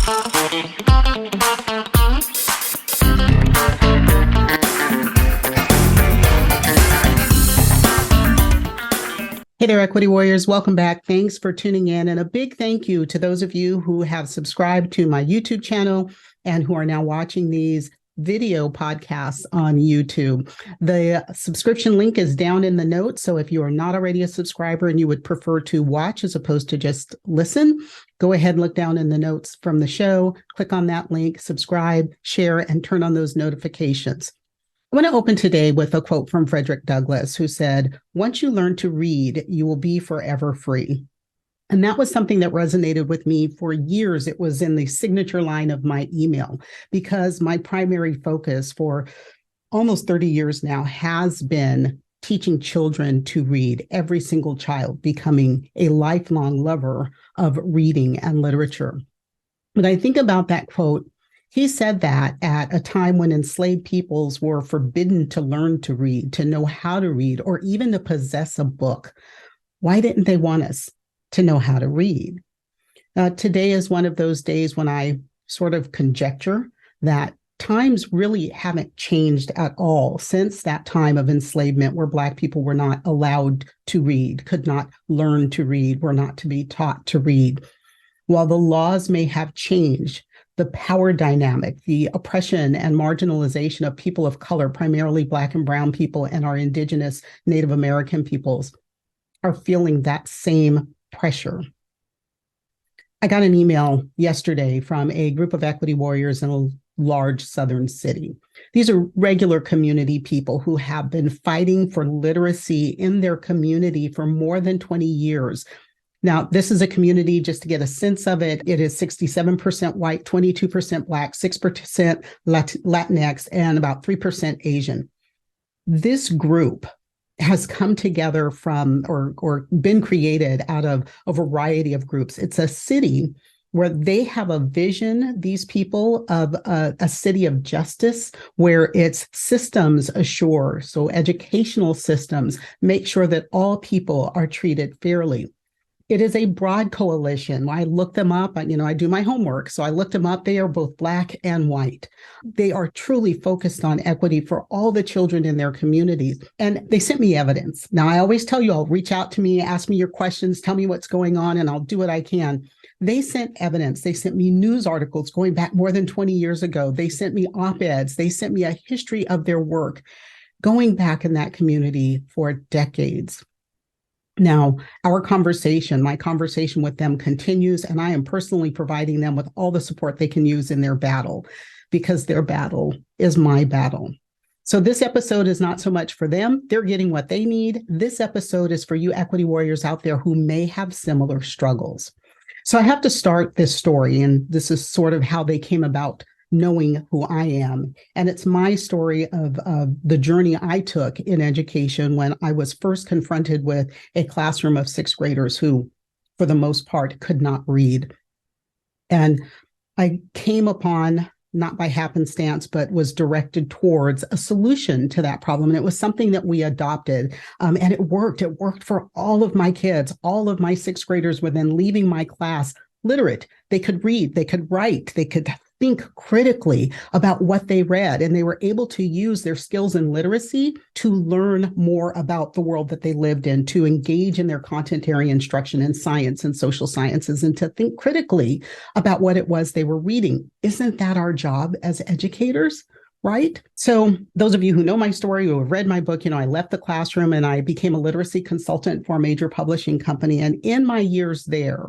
Hey there, Equity Warriors. Welcome back. Thanks for tuning in. And a big thank you to those of you who have subscribed to my YouTube channel and who are now watching these video podcasts on YouTube. The subscription link is down in the notes. So if you are not already a subscriber and you would prefer to watch as opposed to just listen, go ahead and look down in the notes from the show, click on that link, subscribe, share, and turn on those notifications. I want to open today with a quote from Frederick Douglass, who said, "Once you learn to read, you will be forever free." And that was something that resonated with me for years. It was in the signature line of my email because my primary focus for almost 30 years now has been teaching children to read, every single child becoming a lifelong lover of reading and literature. When I think about that quote, he said that at a time when enslaved peoples were forbidden to learn to read, to know how to read, or even to possess a book. Why didn't they want us to know how to read? Today is one of those days when I sort of conjecture that times really haven't changed at all since that time of enslavement where Black people were not allowed to read, could not learn to read, were not to be taught to read. While the laws may have changed, the power dynamic, the oppression and marginalization of people of color, primarily Black and brown people and our indigenous Native American peoples, are feeling that same pressure. I got an email yesterday from a group of equity warriors in a large southern city. These are regular community people who have been fighting for literacy in their community for more than 20 years. Now, this is a community, just to get a sense of it, it is 67% white, 22% Black, 6% Latinx, and about 3% Asian. This group has come together from or been created out of a variety of groups. It's a city where they have a vision, these people, of a city of justice, where its systems assure, so educational systems, make sure that all people are treated fairly. It is a broad coalition. I looked them up, I do my homework. So I looked them up. They are both Black and white. They are truly focused on equity for all the children in their communities. And they sent me evidence. Now, I always tell you, all reach out to me, ask me your questions, tell me what's going on, and I'll do what I can. They sent evidence. They sent me news articles going back more than 20 years ago. They sent me op-eds. They sent me a history of their work going back in that community for decades. Now, my conversation with them continues, and I am personally providing them with all the support they can use in their battle, because their battle is my battle. So this episode is not so much for them. They're getting what they need. This episode is for you equity warriors out there who may have similar struggles. So I have to start this story, and this is sort of how they came about knowing who I am. And it's my story of the journey I took in education when I was first confronted with a classroom of sixth graders who, for the most part, could not read. And I came upon, not by happenstance, but was directed towards a solution to that problem. And it was something that we adopted. And it worked. It worked for all of my kids. All of my sixth graders were then leaving my class literate. They could read, they could write, they could think critically about what they read, and they were able to use their skills in literacy to learn more about the world that they lived in, to engage in their content area instruction in science and social sciences, and to think critically about what it was they were reading. Isn't that our job as educators? Right? So those of you who know my story, who have read my book, I left the classroom and I became a literacy consultant for a major publishing company. And in my years there,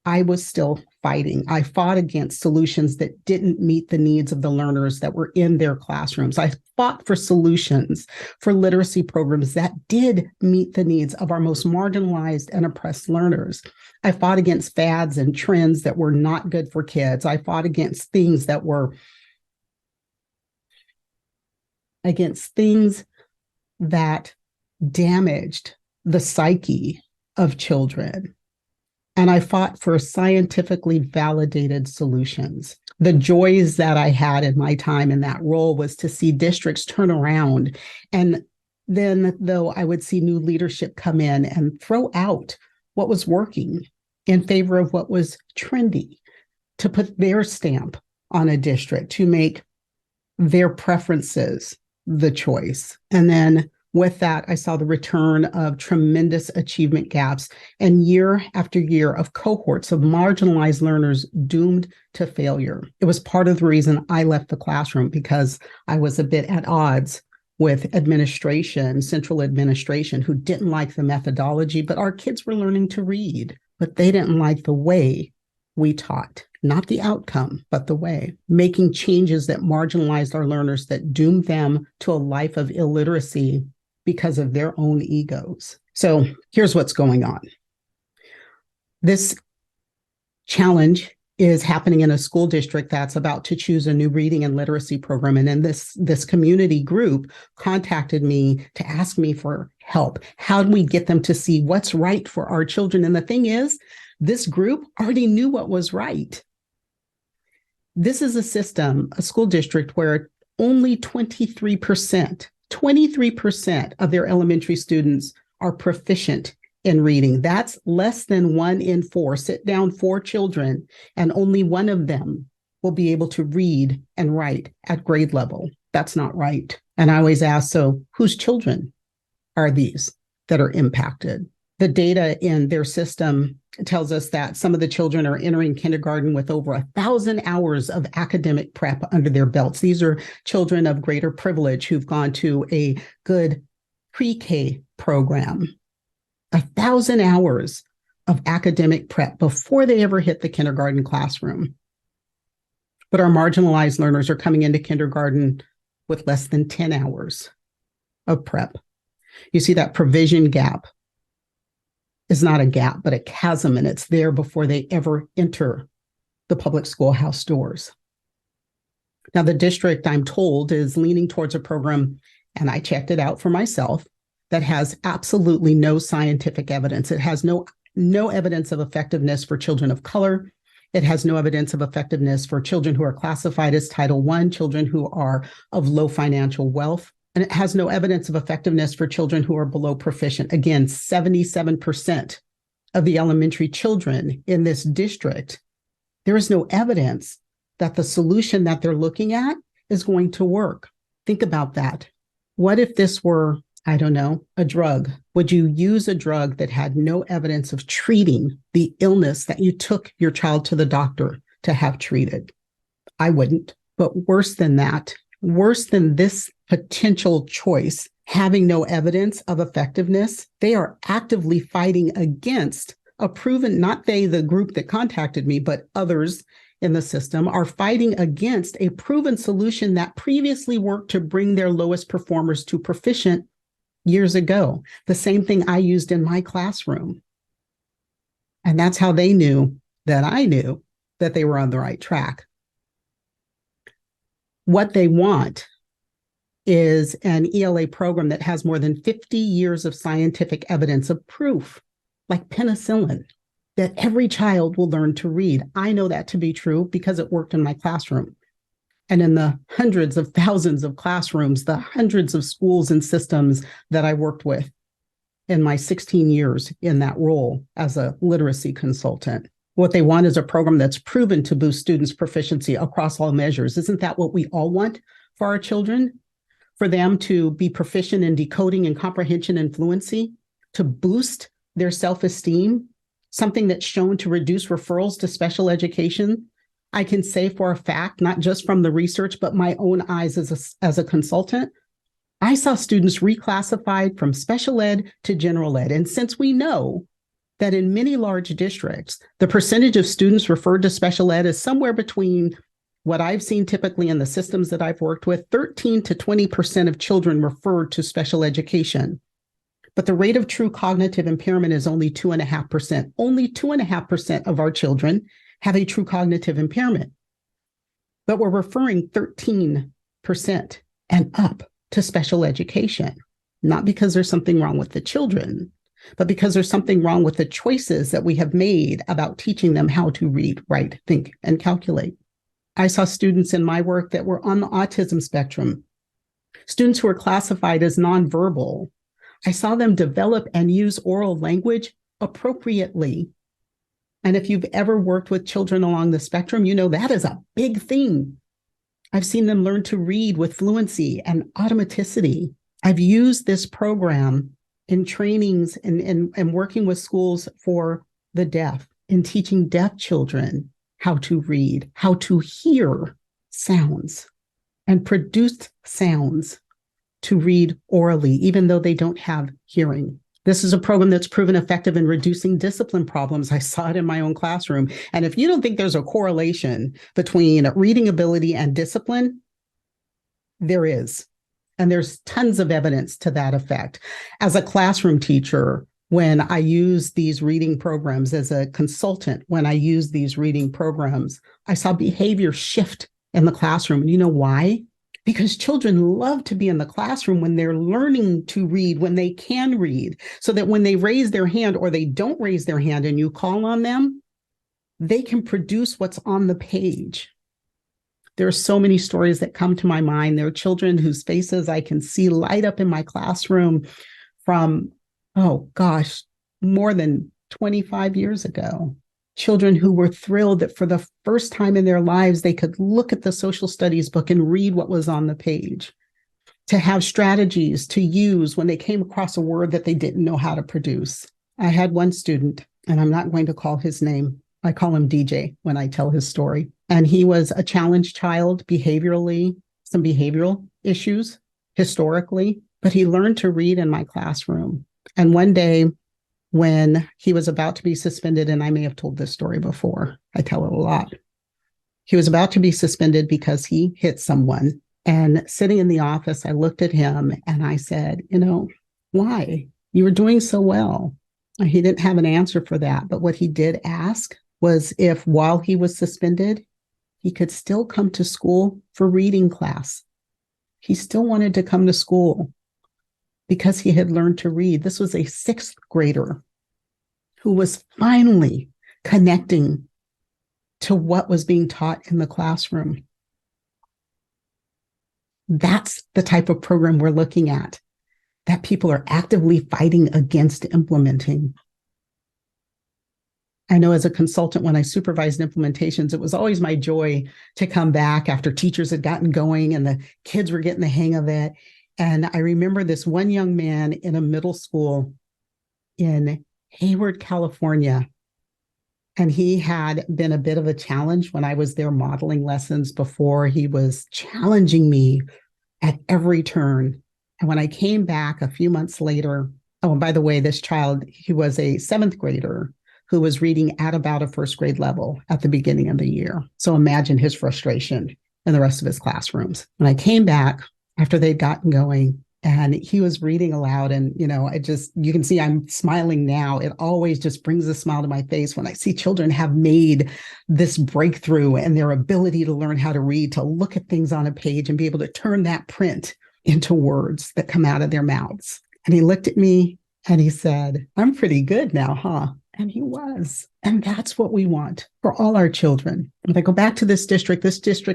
I was still fighting. I fought against solutions that didn't meet the needs of the learners that were in their classrooms. I fought for solutions for literacy programs that did meet the needs of our most marginalized and oppressed learners. I fought against fads and trends that were not good for kids. I fought against things that damaged the psyche of children. And I fought for scientifically validated solutions. The joys that I had in my time in that role was to see districts turn around. And then, though, I would see new leadership come in and throw out what was working in favor of what was trendy. to put their stamp on a district, to make their preferences the choice. And then with that, I saw the return of tremendous achievement gaps and year after year of cohorts of marginalized learners doomed to failure. It was part of the reason I left the classroom, because I was a bit at odds with administration, central administration, who didn't like the methodology, but our kids were learning to read, but they didn't like the way we taught. Not the outcome, but the way, making changes that marginalized our learners, that doomed them to a life of illiteracy because of their own egos. So here's what's going on. This challenge is happening in a school district that's about to choose a new reading and literacy program. And then this community group contacted me to ask me for help. How do we get them to see what's right for our children? And the thing is, this group already knew what was right. This is a system, a school district, where only 23% of their elementary students are proficient in reading. That's less than 1 in 4. Sit down 4 children, and only one of them will be able to read and write at grade level. That's not right. And I always ask, so whose children are these that are impacted? The data in their system tells us that some of the children are entering kindergarten with over 1,000 hours of academic prep under their belts. These are children of greater privilege who've gone to a good pre-K program. 1,000 hours of academic prep before they ever hit the kindergarten classroom. But our marginalized learners are coming into kindergarten with less than 10 hours of prep. You see that provision gap is not a gap, but a chasm, and it's there before they ever enter the public schoolhouse doors. Now, the district, I'm told, is leaning towards a program, and I checked it out for myself, that has absolutely no scientific evidence. It has no evidence of effectiveness for children of color. It has no evidence of effectiveness for children who are classified as Title I, children who are of low financial wealth. And it has no evidence of effectiveness for children who are below proficient. Again, 77% of the elementary children in this district, there is no evidence that the solution that they're looking at is going to work. Think about that. What if this were, I don't know, a drug? Would you use a drug that had no evidence of treating the illness that you took your child to the doctor to have treated? I wouldn't. But worse than that, worse than this potential choice, having no evidence of effectiveness, they are actively fighting against a proven, not they, the group that contacted me, but others in the system are fighting against a proven solution that previously worked to bring their lowest performers to proficient years ago. The same thing I used in my classroom. And that's how they knew that I knew that they were on the right track. What they want is an ELA program that has more than 50 years of scientific evidence of proof, like penicillin, that every child will learn to read. I know that to be true because it worked in my classroom. And in the hundreds of thousands of classrooms, the hundreds of schools and systems that I worked with in my 16 years in that role as a literacy consultant. What they want is a program that's proven to boost students' proficiency across all measures. Isn't that what we all want for our children? For them to be proficient in decoding and comprehension and fluency, to boost their self-esteem, something that's shown to reduce referrals to special education. I can say for a fact, not just from the research, but my own eyes as a consultant, I saw students reclassified from special ed to general ed. And since we know that in many large districts, the percentage of students referred to special ed is somewhere between what I've seen typically in the systems that I've worked with, 13 to 20% of children referred to special education. But the rate of true cognitive impairment is only 2.5%. Only 2.5% of our children have a true cognitive impairment. But we're referring 13% and up to special education, not because there's something wrong with the children, but because there's something wrong with the choices that we have made about teaching them how to read, write, think, and calculate. I saw students in my work that were on the autism spectrum, students who are classified as nonverbal. I saw them develop and use oral language appropriately. And if you've ever worked with children along the spectrum, you know that is a big thing. I've seen them learn to read with fluency and automaticity. I've used this program in trainings and working with schools for the deaf, in teaching deaf children how to read, how to hear sounds and produce sounds to read orally, even though they don't have hearing. This is a program that's proven effective in reducing discipline problems. I saw it in my own classroom. And if you don't think there's a correlation between reading ability and discipline, there is. And there's tons of evidence to that effect. As a classroom teacher, when I use these reading programs, as a consultant, when I use these reading programs, I saw behavior shift in the classroom. And you know why? Because children love to be in the classroom when they're learning to read, when they can read, so that when they raise their hand or they don't raise their hand and you call on them, they can produce what's on the page. There are so many stories that come to my mind. There are children whose faces I can see light up in my classroom from, oh gosh, more than 25 years ago. Children who were thrilled that for the first time in their lives, they could look at the social studies book and read what was on the page, to have strategies to use when they came across a word that they didn't know how to produce. I had one student, and I'm not going to call his name. I call him DJ when I tell his story. And he was a challenged child behaviorally, some behavioral issues historically, but he learned to read in my classroom. And one day, when he was about to be suspended, and I may have told this story before, I tell it a lot. He was about to be suspended because he hit someone. And sitting in the office, I looked at him and I said, why? You were doing so well. And he didn't have an answer for that. But what he did ask was if while he was suspended, he could still come to school for reading class. He still wanted to come to school because he had learned to read. This was a 6th grader who was finally connecting to what was being taught in the classroom. That's the type of program we're looking at, that people are actively fighting against implementing. I know as a consultant, when I supervised implementations, it was always my joy to come back after teachers had gotten going and the kids were getting the hang of it. And I remember this one young man in a middle school in Hayward, California. And he had been a bit of a challenge when I was there modeling lessons before. He was challenging me at every turn. And when I came back a few months later, oh, and by the way, this child, he was a 7th grader who was reading at about a 1st grade level at the beginning of the year. So imagine his frustration in the rest of his classrooms. When I came back after they'd gotten going, and he was reading aloud, and, you can see I'm smiling now. It always just brings a smile to my face when I see children have made this breakthrough in their ability to learn how to read, to look at things on a page and be able to turn that print into words that come out of their mouths. And he looked at me and he said, "I'm pretty good now, huh?" And he was. And that's what we want for all our children. If I go back to this district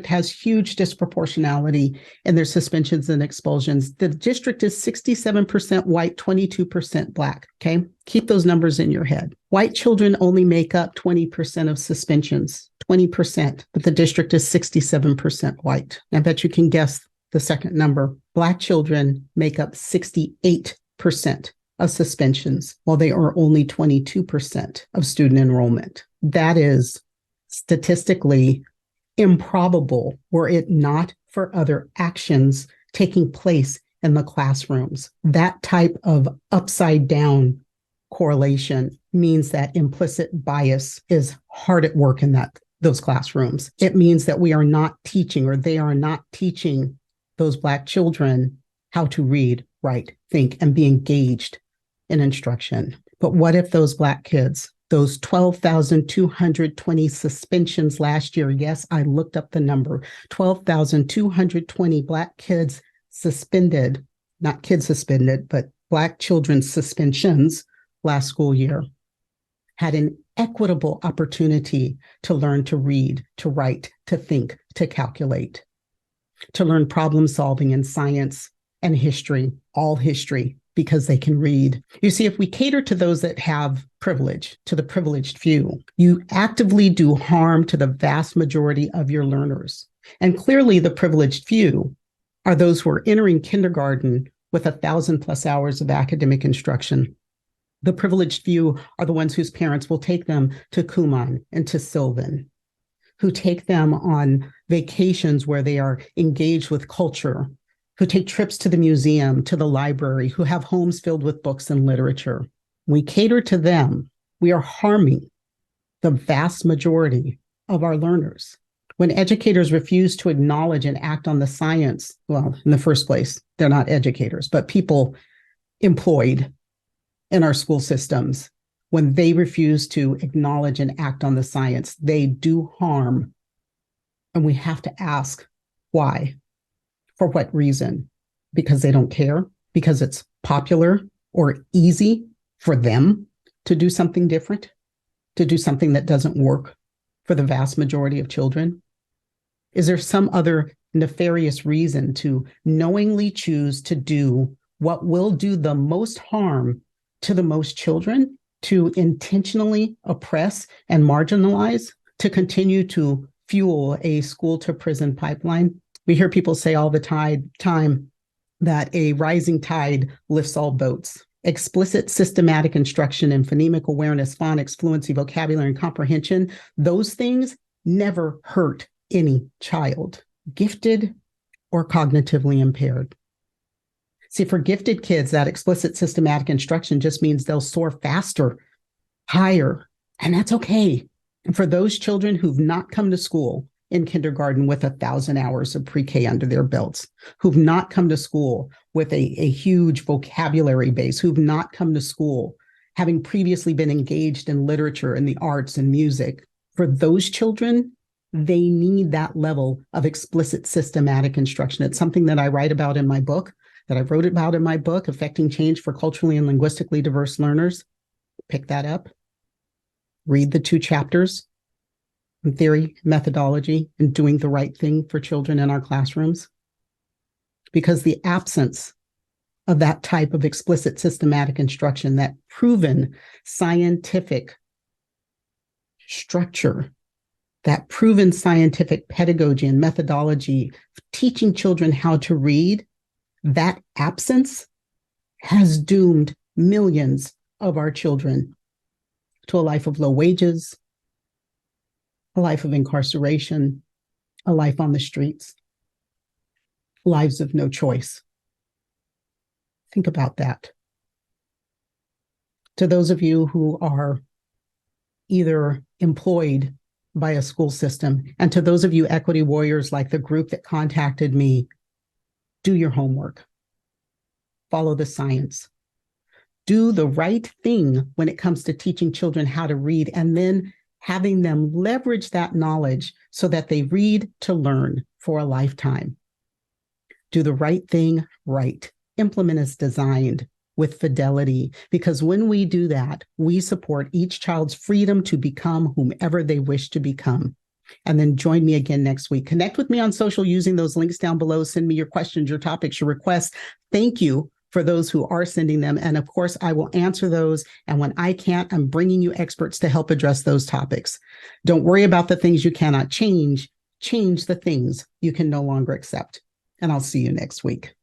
has huge disproportionality in their suspensions and expulsions. The district is 67% white, 22% Black. Okay. Keep those numbers in your head. White children only make up 20% of suspensions, 20%, but the district is 67% white. I bet you can guess the second number. Black children make up 68% of suspensions, while they are only 22% of student enrollment. That is statistically improbable were it not for other actions taking place in the classrooms. That type of upside down correlation means that implicit bias is hard at work in those classrooms. It means that we are not teaching, or they are not teaching those Black children how to read, write, think, and be engaged in instruction. But what if those Black kids, those 12,220 suspensions last year, yes, I looked up the number, 12,220 Black kids suspended, not kids suspended, but Black children's suspensions last school year, had an equitable opportunity to learn to read, to write, to think, to calculate, to learn problem solving in science and history, all history, because they can read. You see, if we cater to those that have privilege, to the privileged few, you actively do harm to the vast majority of your learners. And clearly the privileged few are those who are entering kindergarten with 1,000+ hours of academic instruction. The privileged few are the ones whose parents will take them to Kumon and to Sylvan, who take them on vacations where they are engaged with culture, who take trips to the museum, to the library, who have homes filled with books and literature. We cater to them. We are harming the vast majority of our learners. When educators refuse to acknowledge and act on the science, well, in the first place, they're not educators, but people employed in our school systems, when they refuse to acknowledge and act on the science, they do harm. And we have to ask why. For what reason? Because they don't care? Because it's popular or easy for them to do something different, to do something that doesn't work for the vast majority of children? Is there some other nefarious reason to knowingly choose to do what will do the most harm to the most children, to intentionally oppress and marginalize, to continue to fuel a school to prison pipeline? We hear people say all the time that a rising tide lifts all boats. Explicit systematic instruction in phonemic awareness, phonics, fluency, vocabulary, and comprehension, those things never hurt any child, gifted or cognitively impaired. See, for gifted kids, that explicit systematic instruction just means they'll soar faster, higher, and that's okay. And for those children who've not come to school in kindergarten with 1,000 hours of pre-K under their belts, who've not come to school with a huge vocabulary base, who've not come to school having previously been engaged in literature and the arts and music, for those children, they need that level of explicit systematic instruction. It's something that I write about in my book, that I wrote about in my book, Affecting Change for Culturally and Linguistically Diverse Learners. Pick that up, read the 2 chapters, theory, methodology, and doing the right thing for children in our classrooms. Because the absence of that type of explicit systematic instruction, that proven scientific structure, that proven scientific pedagogy and methodology, teaching children how to read, that absence has doomed millions of our children to a life of low wages, a life of incarceration, a life on the streets, lives of no choice. Think about that. To those of you who are either employed by a school system, and to those of you equity warriors like the group that contacted me, do your homework. Follow the science. Do the right thing when it comes to teaching children how to read, and then having them leverage that knowledge so that they read to learn for a lifetime. Do the right thing right. Implement as designed with fidelity, because when we do that, we support each child's freedom to become whomever they wish to become. And then join me again next week. Connect with me on social using those links down below. Send me your questions, your topics, your requests. Thank you for those who are sending them. And of course, I will answer those. And when I can't, I'm bringing you experts to help address those topics. Don't worry about the things you cannot change. Change the things you can no longer accept. And I'll see you next week.